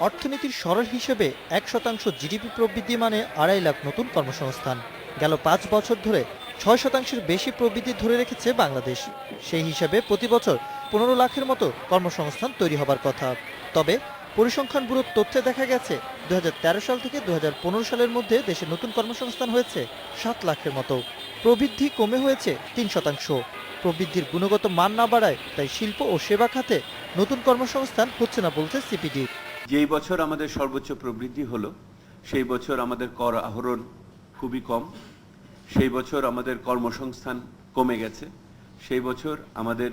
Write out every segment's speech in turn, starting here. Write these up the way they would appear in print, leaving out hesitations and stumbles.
অর্থনীতির সরল হিসেবে 1% জিডিপি প্রবৃদ্ধি মানে 2.5 লাখ নতুন কর্মসংস্থান। গেল 5 বছর ধরে 6%-এর বেশি প্রবৃদ্ধি ধরে রেখেছে বাংলাদেশ। সেই হিসাবে প্রতি বছর 15 লাখের মতো কর্মসংস্থান তৈরি হবার কথা। তবে পরিসংখ্যান ব্যুরোর তথ্যে দেখা গেছে 2013 সাল থেকে 2015 সালের মধ্যে দেশে নতুন কর্মসংস্থান হয়েছে 7 লাখের মতো। প্রবৃদ্ধি কমে হয়েছে 3%। প্রবৃদ্ধির গুণগত মান না বাড়ায় তাই শিল্প ও সেবা খাতে নতুন কর্মসংস্থান হচ্ছে না বলছে সিপিডি। যেই বছর আমাদের সর্বোচ্চ প্রবৃদ্ধি হলো সেই বছর আমাদের কর আহরণ খুবই কম, সেই বছর আমাদের কর্মসংস্থান কমে গেছে, সেই বছর আমাদের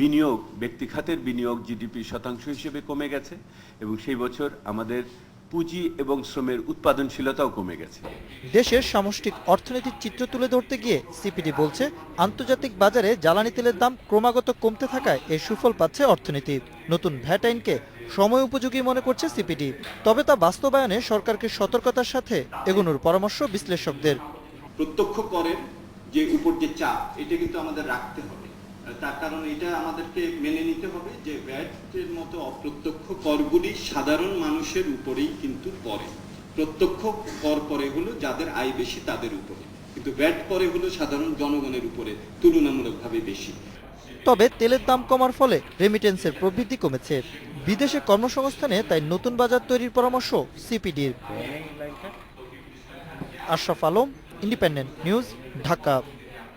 বিনিয়োগ, ব্যক্তি খাতের বিনিয়োগ জিডিপি শতাংশ হিসেবে কমে গেছে এবং সেই বছর আমাদের পুঁজি এবং শ্রমের উৎপাদনশীলতাও কমে গেছে। দেশের সামষ্টিক অর্থনীতির চিত্র তুলে ধরতে গিয়ে সিপিডি বলছে, আন্তর্জাতিক বাজারে জ্বালানি তেলের দাম ক্রমাগত কমতে থাকায় এর সুফল পাচ্ছে অর্থনীতি। নতুন ভ্যাট আইনকে সময় উপযোগী মনে করছে সিপিডি, তবে তা বাস্তবায়নে সরকারকে সতর্কতার সাথে এগোনোর পরামর্শ বিশ্লেষকদের। প্রত্যক্ষ করের যে উপর যে চাপ, এটা কিন্তু আমাদের রাখতে হবে। তার কারণ এটা আমাদেরকে মেনে নিতে হবে যে ভ্যাটের মতো অপ্রত্যক্ষ করগুলি সাধারণ মানুষের উপরেই কিন্তু পড়ে। প্রত্যক্ষ কর পরে হলো যাদের আয় বেশি তাদের উপরে, কিন্তু ভ্যাট পরে হলো সাধারণ জনগণের উপরে তুলনামূলকভাবে বেশি। তবে তেলের দাম কমার ফলে রেমিটেন্সের প্রবৃদ্ধি কমেছে। বিদেশে কর্মসংস্থানে তাই নতুন বাজার তৈরির পরামর্শ সিপিডির। Ashraf Alam, Independent News, Dhaka.